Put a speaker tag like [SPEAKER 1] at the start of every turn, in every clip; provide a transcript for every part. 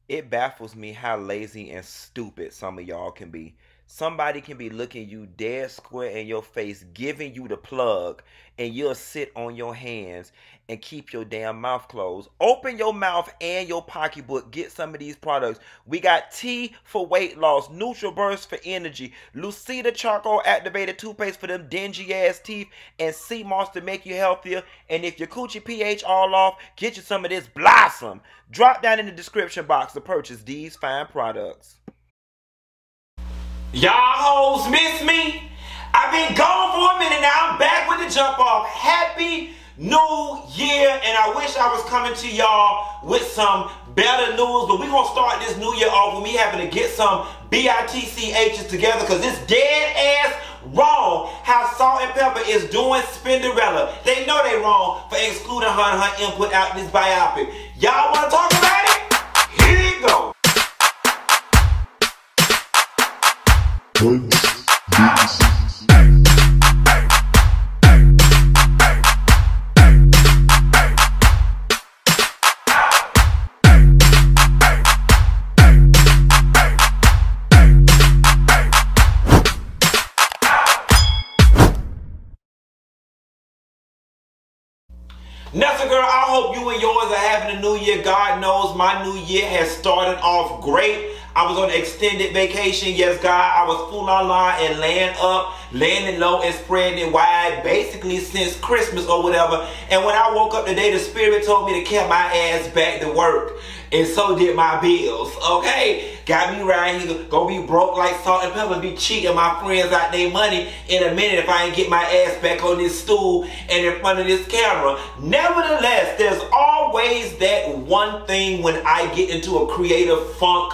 [SPEAKER 1] It baffles me how lazy and stupid some of y'all can be. Somebody can be looking you dead square in your face, giving you the plug, and you'll sit on your hands and keep your damn mouth closed. Open your mouth and your pocketbook. Get some of these products. We got T for weight loss, NutriBurst for energy, Lucida charcoal activated toothpaste for them dingy ass teeth, and sea moss to make you healthier. And if your coochie pH all off, get you some of this Blossom. Drop down in the description box to purchase these fine products.
[SPEAKER 2] Y'all hoes miss me? I've been gone for a minute now. I'm back with the jump off. Happy New Year, and I wish I was coming to y'all with some better news, but we're gonna start this new year off with me having to get some BITCHs together, because it's dead ass wrong how Salt-N-Peppa is doing Spinderella. They know they wrong for excluding her and her input out this biopic. Y'all wanna talk about it? Here you go. Nessa girl, I hope you and yours are having a new year. God knows my new year has started off great. I was on an extended vacation. Yes, God, I was full online and laying up, laying low and spreading it wide, basically since Christmas or whatever. And when I woke up today, the Spirit told me to get my ass back to work. And so did my bills, okay? Got me right here, gonna be broke like Salt-N-Peppa, be cheating my friends out their money in a minute if I ain't get my ass back on this stool and in front of this camera. Nevertheless, there's always that one thing when I get into a creative funk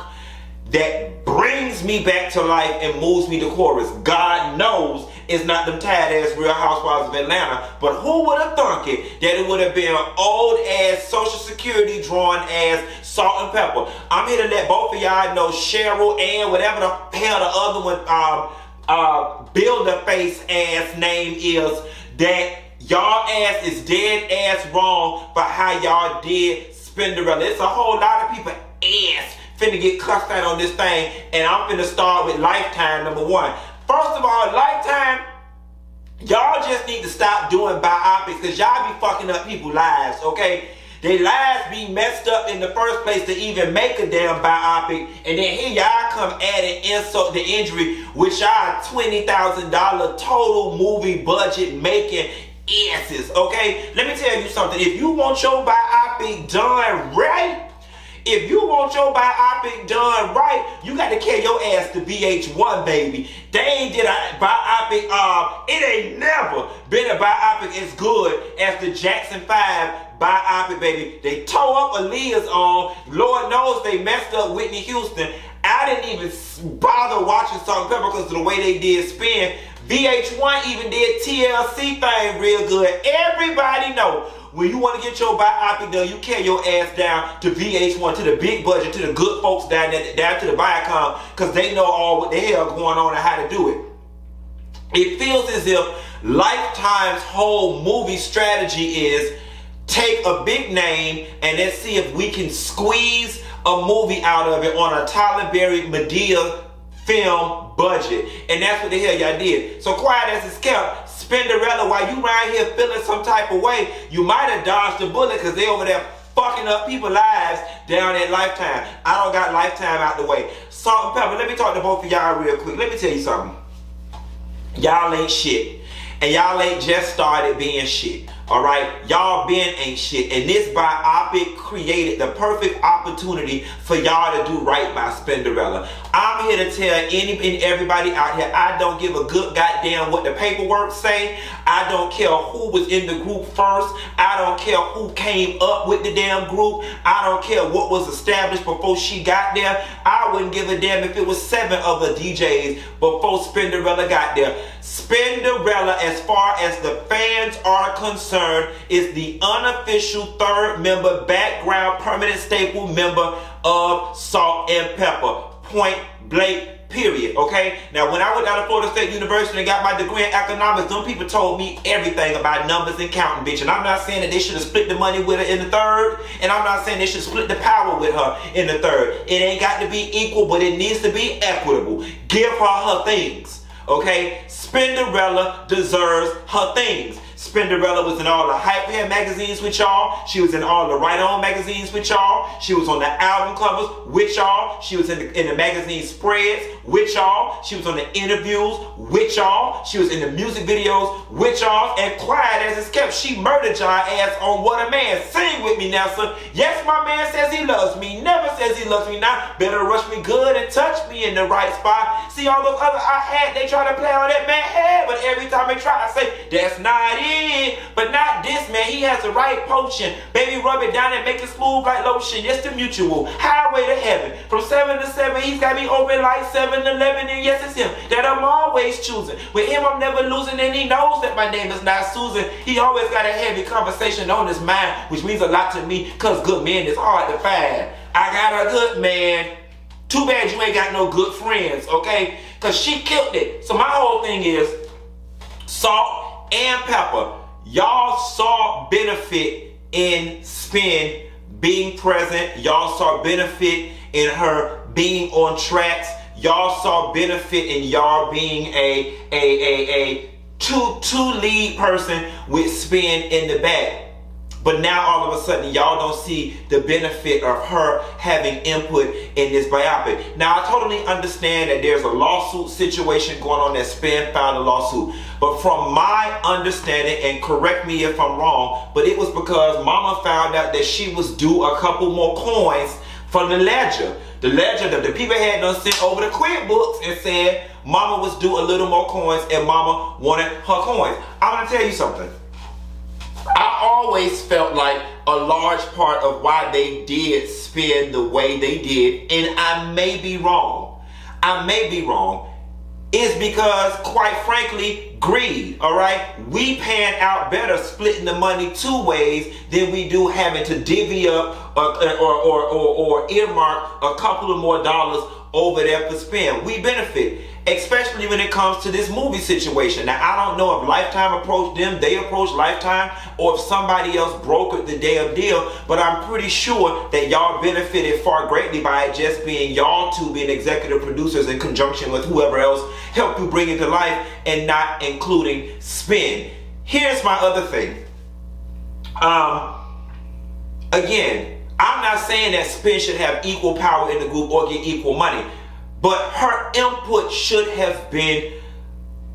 [SPEAKER 2] that brings me back to life and moves me to chorus. God knows it's not them tired-ass Real Housewives of Atlanta, but who would have thunk it that it would have been old-ass Social Security drawing-ass Salt-N-Peppa. I'm here to let both of y'all know Cheryl and whatever the hell the other one, Builder-Face-ass name is, that y'all ass is dead-ass wrong for how y'all did Spinderella. It's a whole lot of people ass finna get cussed out on this thing, and I'm finna start with Lifetime number one. First of all, Lifetime, y'all just need to stop doing biopics, because y'all be fucking up people's lives, okay? Their lives be messed up in the first place to even make a damn biopic, and then here y'all come adding insult to injury with y'all $20,000 total movie budget making asses, okay? Let me tell you something. If you want your biopic done right, if you want your biopic done right, you got to carry your ass to VH1, baby. They ain't did a biopic, it ain't never been a biopic as good as the Jackson 5 biopic, baby. They tore up Aaliyah's on. Lord knows they messed up Whitney Houston. I didn't even bother watching Salt-N-Peppa because of the way they did Spin. VH1 even did TLC thing real good. Everybody know, when you want to get your biopic done, you carry your ass down to VH1, to the big budget, to the good folks down there, down to the Viacom, because they know all what the hell going on and how to do it. It feels as if Lifetime's whole movie strategy is take a big name and let's see if we can squeeze a movie out of it on a Tyler Perry Madea film budget. And that's what the hell y'all did. So quiet as it's kept, Spinderella, while you around here feeling some type of way, you might have dodged a bullet because they over there fucking up people's lives down at Lifetime. I don't got Lifetime out the way. Salt-N-Peppa, let me talk to both of y'all real quick. Let me tell you something. Y'all ain't shit. And y'all ain't just started being shit. Alright, y'all been ain't shit, and this biopic created the perfect opportunity for y'all to do right by Spinderella. I'm here to tell any and everybody out here, I don't give a good goddamn what the paperwork say. I don't care who was in the group first. I don't care who came up with the damn group. I don't care what was established before she got there. I wouldn't give a damn if it was 7 other DJs before Spinderella got there. Spinderella, as far as the fans are concerned, is the unofficial third member, background, permanent staple member of Salt-N-Peppa. Point blank, period, okay? Now, when I went down to Florida State University and got my degree in economics, them people told me everything about numbers and counting, bitch. And I'm not saying that they should have split the money with her in the third, and I'm not saying they should split the power with her in the third. It ain't got to be equal, but it needs to be equitable. Give her things, okay? Spinderella deserves her things. Spinderella was in all the Hype Hair magazines with y'all. She was in all the Right On magazines with y'all. She was on the album covers with y'all. She was in the magazine spreads with y'all. She was on the interviews with y'all. She was in the music videos with y'all. And quiet as it's kept, she murdered y'all ass on What a Man. Sing with me now, sir. Yes, my man says he loves me. Never says he loves me now. Better rush me good and touch me in the right spot. See all those other I had, they try to play on that man's head. But every time they try, I say, that's not it. But not this man, he has the right potion. Baby, rub it down and make it smooth like lotion. Yes, the mutual highway to heaven. From 7 to 7, he's got me open like 7-Eleven. And yes, it's him that I'm always choosing. With him, I'm never losing. And he knows that my name is not Susan. He always got a heavy conversation on his mind, which means a lot to me, because good men is hard to find. I got a good man. Too bad you ain't got no good friends, okay? Because she killed it. So my whole thing is Salt-N-Peppa. Y'all saw benefit in Spin being present. Y'all saw benefit in her being on tracks. Y'all saw benefit in y'all being a two lead person with Spin in the back. But now all of a sudden, y'all don't see the benefit of her having input in this biopic. Now, I totally understand that there's a lawsuit situation going on, that Spin filed a lawsuit. But from my understanding, and correct me if I'm wrong, but it was because Mama found out that she was due a couple more coins from the ledger. The ledger that the people had done sent over the QuickBooks and said Mama was due a little more coins and Mama wanted her coins. I'm going to tell you something. I always felt like a large part of why they did Spin the way they did, and I may be wrong, is because, quite frankly, greed, all right? We pan out better splitting the money 2 ways than we do having to divvy up or earmark a couple of more dollars over there for Spin. We benefit, especially when it comes to this movie situation. Now, I don't know if Lifetime approached them, they approached Lifetime, or if somebody else brokered the damn deal, but I'm pretty sure that y'all benefited far greatly by it just being y'all two being executive producers in conjunction with whoever else helped you bring it to life, and not including Spin. Here's my other thing. Again, I'm not saying that Spin should have equal power in the group or get equal money, but her input should have been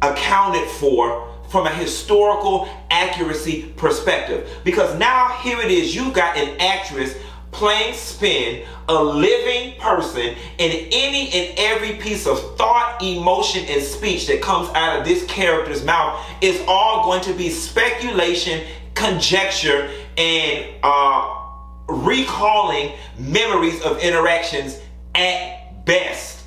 [SPEAKER 2] accounted for from a historical accuracy perspective. Because now here it is, you got an actress playing Spin, a living person, and any and every piece of thought, emotion, and speech that comes out of this character's mouth is all going to be speculation, conjecture, and recalling memories of interactions at best.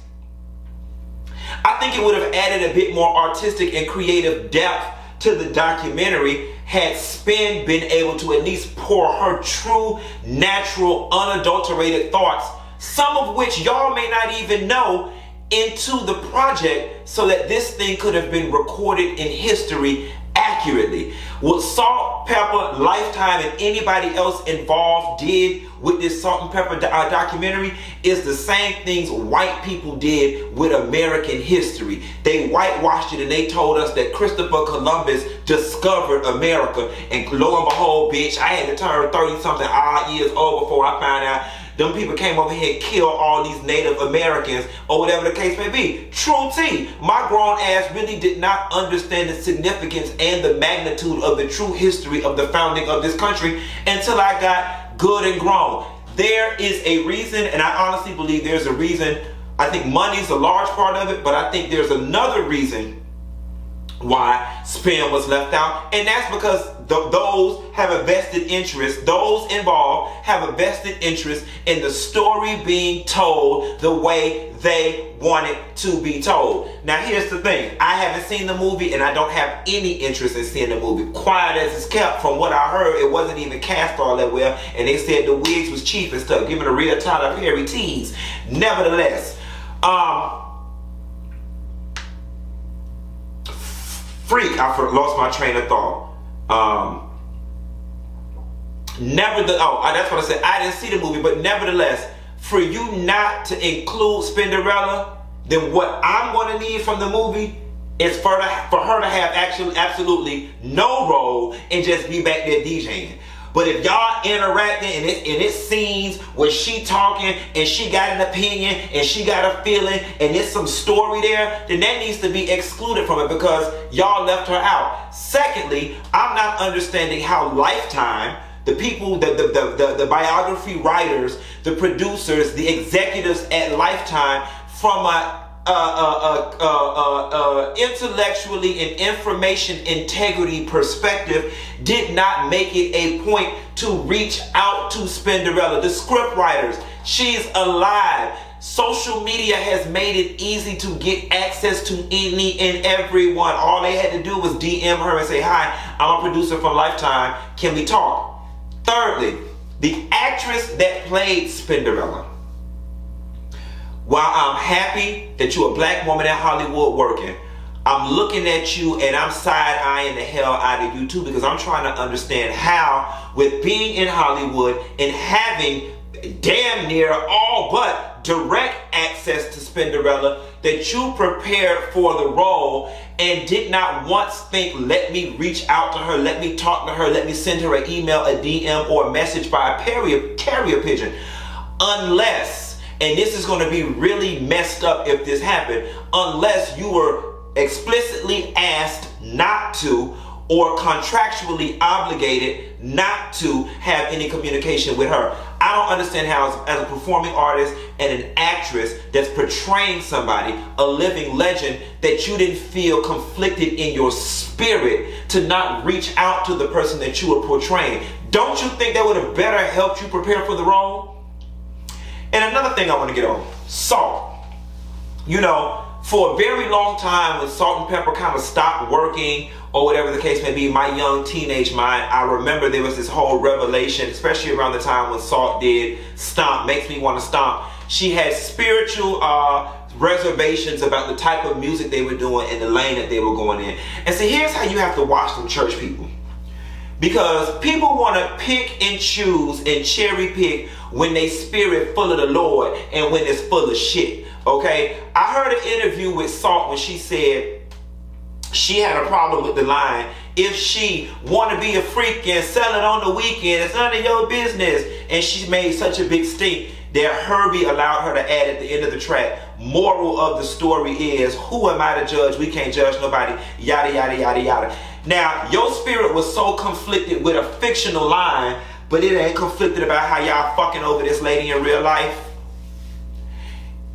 [SPEAKER 2] I think it would have added a bit more artistic and creative depth to the documentary had Spin been able to at least pour her true, natural, unadulterated thoughts, some of which y'all may not even know, into the project so that this thing could have been recorded in history accurately. What Salt-N-Peppa, Lifetime, and anybody else involved did with this Salt-N-Peppa documentary is the same things white people did with American history. They whitewashed it and they told us that Christopher Columbus discovered America. And lo and behold, bitch, I had to turn 30-something odd years old before I found out them people came over here and killed all these Native Americans, or whatever the case may be. True T, my grown ass really did not understand the significance and the magnitude of the true history of the founding of this country until I got good and grown. There is a reason, and I honestly believe there's a reason. I think money's a large part of it, but I think there's another reason why Spin was left out, and that's because those have a vested interest, those involved have a vested interest in the story being told the way they want it to be told. Now here's the thing, I haven't seen the movie and I don't have any interest in seeing the movie. Quiet as it's kept, from what I heard, it wasn't even cast all that well, and they said the wigs was cheap and stuff, giving a real Tyler Perry tease. Nevertheless, freak, I lost my train of thought. That's what I said. I didn't see the movie, but nevertheless, for you not to include Spinderella, then what I'm going to need from the movie is for her to have actually absolutely no role and just be back there DJing. But if y'all interacting and it's scenes where she talking and she got an opinion and she got a feeling and there's some story there, then that needs to be excluded from it because y'all left her out. Secondly, I'm not understanding how Lifetime, the people, the biography writers, the producers, the executives at Lifetime, from a intellectually and information integrity perspective, did not make it a point to reach out to Spinderella. The script writers, she's alive. Social media has made it easy to get access to any and everyone. All they had to do was DM her and say, "Hi, I'm a producer from Lifetime. Can we talk?" Thirdly, the actress that played Spinderella. While I'm happy that you're a black woman in Hollywood working, I'm looking at you and I'm side-eyeing the hell out of you too, because I'm trying to understand how, with being in Hollywood and having damn near all but direct access to Spinderella, that you prepared for the role and did not once think, let me reach out to her, let me talk to her, let me send her an email, a DM, or a message by a carrier pigeon. Unless, and this is going to be really messed up if this happened, unless you were explicitly asked not to or contractually obligated not to have any communication with her. I don't understand how, as a performing artist and an actress that's portraying somebody, a living legend, that you didn't feel conflicted in your spirit to not reach out to the person that you were portraying. Don't you think that would have better helped you prepare for the role? And another thing I want to get on, Salt. You know, for a very long time when Salt-N-Peppa kind of stopped working or whatever the case may be, my young teenage mind, I remember there was this whole revelation, especially around the time when Salt did Stomp, Makes Me Want to Stomp. She had spiritual reservations about the type of music they were doing and the lane that they were going in. And so here's how you have to watch them church people. Because people want to pick and choose and cherry pick when they spirit full of the Lord and when it's full of shit. Okay? I heard an interview with Salt when she said she had a problem with the line, if she want to be a freak and sell it on the weekend, it's none of your business. And she made such a big stink that Herbie allowed her to add at the end of the track, moral of the story is, who am I to judge? We can't judge nobody, yada, yada, yada, yada. Now, your spirit was so conflicted with a fictional line, but it ain't conflicted about how y'all fucking over this lady in real life.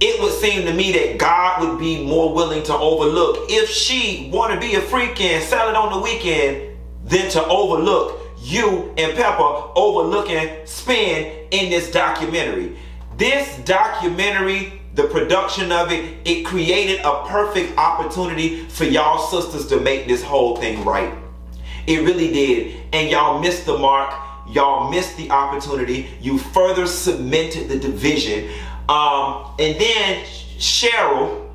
[SPEAKER 2] It would seem to me that God would be more willing to overlook, if she want to be a freak and sell it on the weekend, than to overlook you and Peppa overlooking Spin in this documentary. This documentary, the production of it, it created a perfect opportunity for y'all sisters to make this whole thing right. It really did. And y'all missed the mark. Y'all missed the opportunity. You further cemented the division. And then Cheryl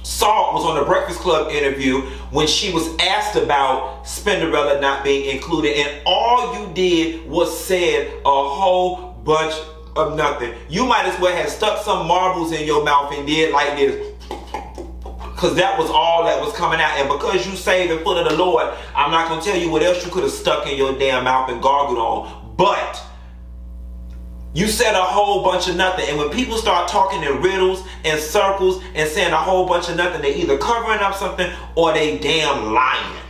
[SPEAKER 2] Salt was on the Breakfast Club interview when she was asked about Spinderella not being included, and all you did was said a whole bunch of nothing. You might as well have stuck some marbles in your mouth and did like this, because that was all that was coming out. And because you saved the foot of the Lord, I'm not going to tell you what else you could have stuck in your damn mouth and gargled on, but you said a whole bunch of nothing. And when people start talking in riddles and circles and saying a whole bunch of nothing, they either covering up something or they damn lying.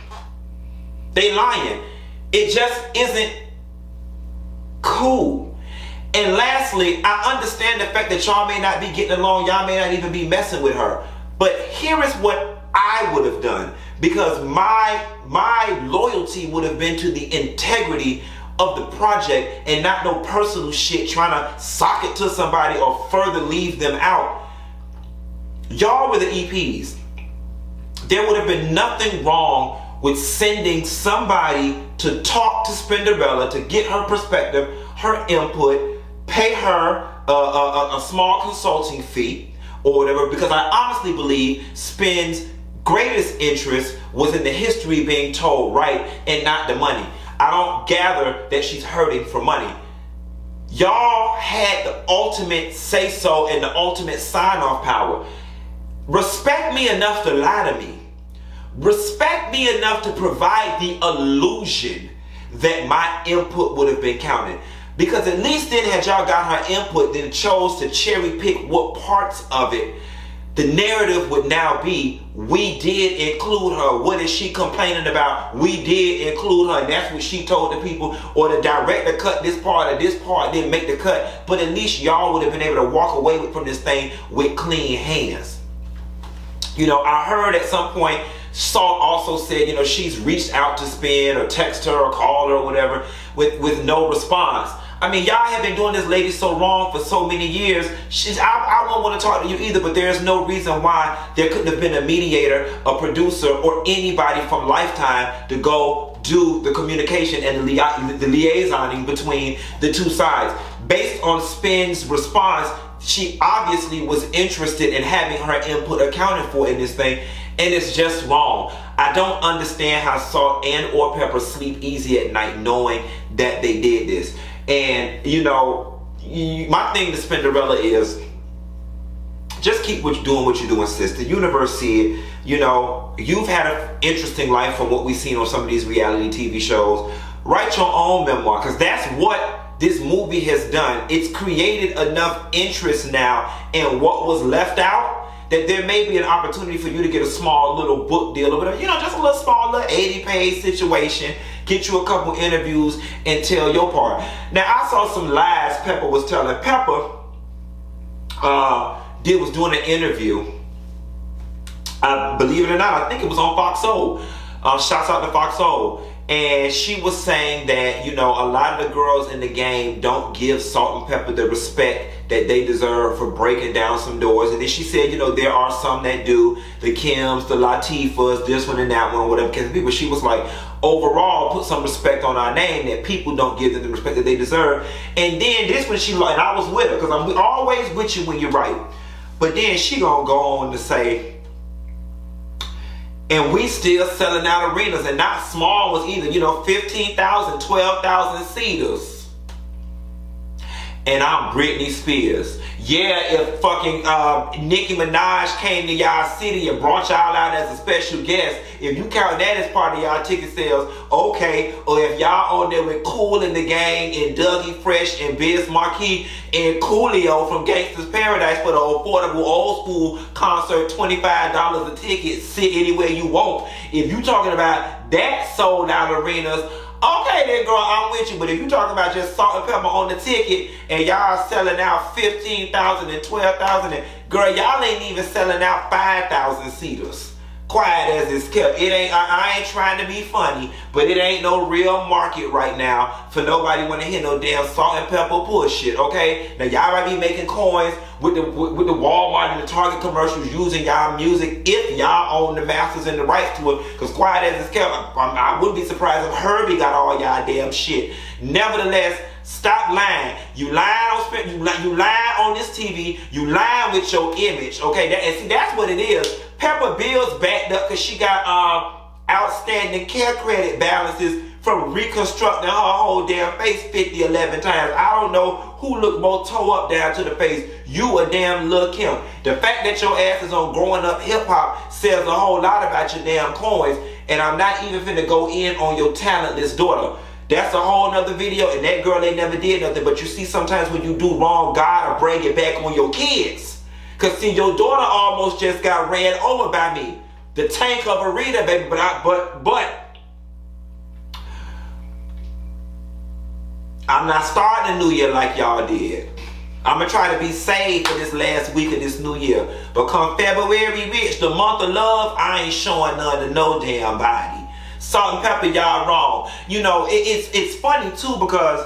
[SPEAKER 2] They lying. It just isn't cool. And lastly, I understand the fact that y'all may not be getting along. Y'all may not even be messing with her. But here is what I would have done. Because my loyalty would have been to the integrity of the project and not no personal shit trying to sock it to somebody or further leave them out. Y'all were the EPs. There would have been nothing wrong with sending somebody to talk to Spinderella, to get her perspective, her input, pay her a small consulting fee or whatever, because I honestly believe Spin's greatest interest was in the history being told, right, and not the money. I don't gather that she's hurting for money. Y'all had the ultimate say-so and the ultimate sign-off power. Respect me enough to lie to me. Respect me enough to provide the illusion that my input would have been counted. Because at least then, had y'all got her input, then chose to cherry pick what parts of it, the narrative would now be, we did include her. What is she complaining about? We did include her. And that's what she told the people. Or the director cut this part or this part didn't make the cut. But at least y'all would have been able to walk away from this thing with clean hands. You know, I heard at some point, Salt also said, you know, she's reached out to Spin or text her or call her or whatever with no response. I mean, y'all have been doing this lady so wrong for so many years. I won't want to talk to you either, but there's no reason why there couldn't have been a mediator, a producer, or anybody from Lifetime to go do the communication and the liaisoning between the two sides. Based on Spin's response, she obviously was interested in having her input accounted for in this thing, and it's just wrong. I don't understand how Salt and or Pepper sleep easy at night knowing that they did this. And, you know, my thing to Spinderella is just keep doing what you're doing, sister. Universe said, you know, you've had an interesting life from what we've seen on some of these reality TV shows. Write your own memoir, because that's what this movie has done. It's created enough interest now in what was left out that there may be an opportunity for you to get a small little book deal or whatever. You know, just a little small little 80-page situation. Get you a couple interviews and tell your part. Now, I saw some lies Peppa was telling. Peppa was doing an interview. Believe it or not, I think it was on Fox Soul. Shouts out to Fox Soul. And she was saying that, you know, a lot of the girls in the game don't give Salt-N-Peppa the respect that they deserve for breaking down some doors. And then she said, you know, there are some that do. The Kims, the Latifahs, this one and that one, whatever. But she was like, overall, put some respect on our name, that people don't give them the respect that they deserve. And then this one, and I was with her, because I'm always with you when you're right. But then she gonna go on to say, and we still selling out arenas, and not small ones either. You know, 15,000, 12,000 seaters. And I'm Britney Spears. Yeah, if fucking Nicki Minaj came to y'all city and brought y'all out as a special guest, if you count that as part of y'all ticket sales, okay. Or if y'all on there with Cool and the Gang and Dougie Fresh and Biz Marquis and Coolio from Gangsta's Paradise for the affordable old school concert, $25 a ticket, sit anywhere you want. If you talking about that sold out arenas, okay then, girl, I'm with you. But if you talking about just Salt-N-Peppa on the ticket and y'all selling out 15,000 and 12,000, and girl, y'all ain't even selling out 5,000 seaters. Quiet as it's kept. It ain't. I ain't trying to be funny, but it ain't no real market right now for nobody want to hear no damn Salt-N-Peppa bullshit. Okay, now y'all might be making coins with the Walmart and the Target commercials using y'all music if y'all own the masters and the rights to it. Because quiet as it's kept, I wouldn't be surprised if Herbie got all y'all damn shit. Nevertheless, stop lying. You lying on you lying on this TV. You lying with your image. Okay, and see, that's what it is. Peppa Bill's backed up because she got outstanding care credit balances from reconstructing her whole damn face 11 times. I don't know who looked more toe up down to the face. You or damn Lil' Kim. The fact that your ass is on Growing Up Hip Hop says a whole lot about your damn coins. And I'm not even finna go in on your talentless daughter. That's a whole nother video, and that girl ain't never did nothing. But you see, sometimes when you do wrong, God will bring it back on your kids. Cause see, your daughter almost just got ran over by me. The tank of a reader, baby. But I'm not starting a new year like y'all did. I'm gonna try to be saved for this last week of this new year. But come February, bitch, the month of love, I ain't showing none to no damn body. Salt-N-Peppa, y'all wrong. You know, it's funny too, because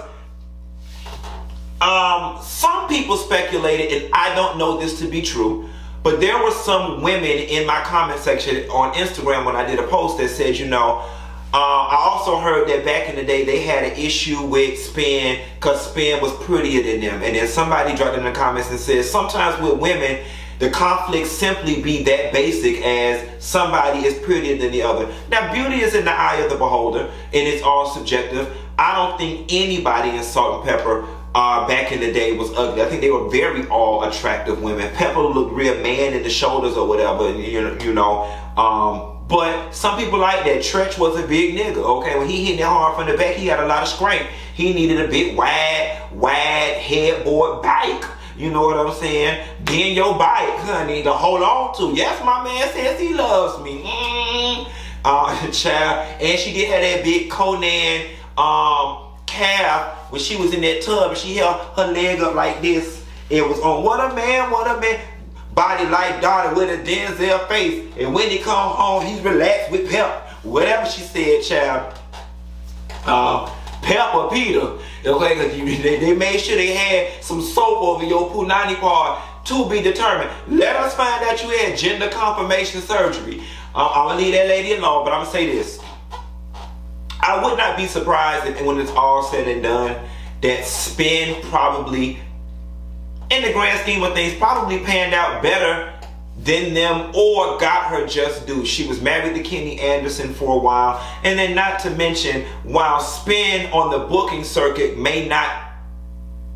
[SPEAKER 2] some people speculated, and I don't know this to be true, but there were some women in my comment section on Instagram when I did a post that said, you know, I also heard that back in the day they had an issue with Spin because Spin was prettier than them. And then somebody dropped in the comments and said, sometimes with women, the conflict simply be that basic as somebody is prettier than the other. Now, beauty is in the eye of the beholder, and it's all subjective. I don't think anybody in Salt-N-Peppa back in the day was ugly. I think they were very all attractive women. Peppa looked real man in the shoulders or whatever, you know. But some people like that. Tretch was a big nigga, okay? When he hit that hard from the back, he had a lot of strength. He needed a big wide headboard bike. You know what I'm saying? Then your bike, honey, to hold on to. Yes, my man says he loves me. Child. And she did have that big Conan calf when she was in that tub and she held her leg up like this. It was on what a man. Body like Donnie with a Denzel face. And when he come home, he's relaxed with Pep. Whatever she said, child. Pep or Peter. Okay, because they made sure they had some soap over your punani part to be determined. Let us find out you had gender confirmation surgery. I'm going to leave that lady alone, but I'm going to say this. I would not be surprised if when it's all said and done, that Spin probably, in the grand scheme of things, probably panned out better than them or got her just due. She was married to Kenny Anderson for a while. And then not to mention, while Spin on the booking circuit may not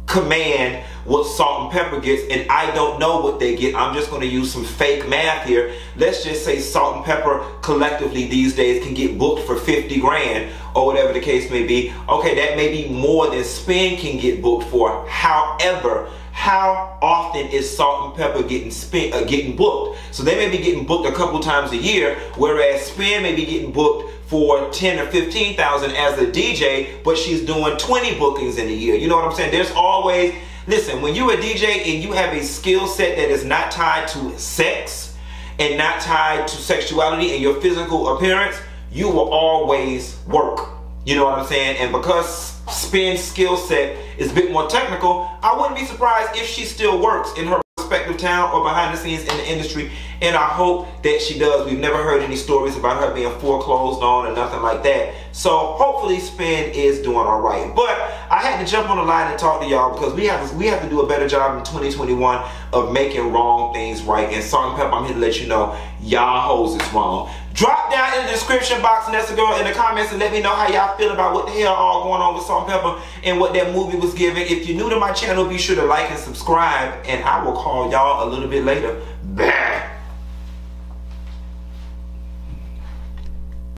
[SPEAKER 2] command what Salt-N-Peppa gets, and I don't know what they get. I'm just going to use some fake math here. Let's just say Salt-N-Peppa collectively these days can get booked for 50 grand or whatever the case may be. Okay, that may be more than Spin can get booked for. However, how often is Salt-N-Peppa getting booked? So they may be getting booked a couple times a year, whereas Spin may be getting booked for 10 or 15,000 as a DJ, but she's doing 20 bookings in a year. You know what I'm saying? There's always, listen, when you're a DJ and you have a skill set that is not tied to sex and not tied to sexuality and your physical appearance, you will always work. You know what I'm saying? And because Spin's skill set is a bit more technical, I wouldn't be surprised if she still works in her respective town or behind the scenes in the industry, and I hope that she does. We've never heard any stories about her being foreclosed on or nothing like that. So hopefully Spin is doing all right. But I had to jump on the line and talk to y'all because we have to do a better job in 2021 of making wrong things right. And Salt-N-Peppa, I'm here to let you know y'all hoes is wrong. Drop down in the description box, and that's a girl, in the comments, and let me know how y'all feel about what the hell all going on with Salt-N-Peppa and what that movie was giving. If you're new to my channel, be sure to like and subscribe, and I will call y'all a little bit later.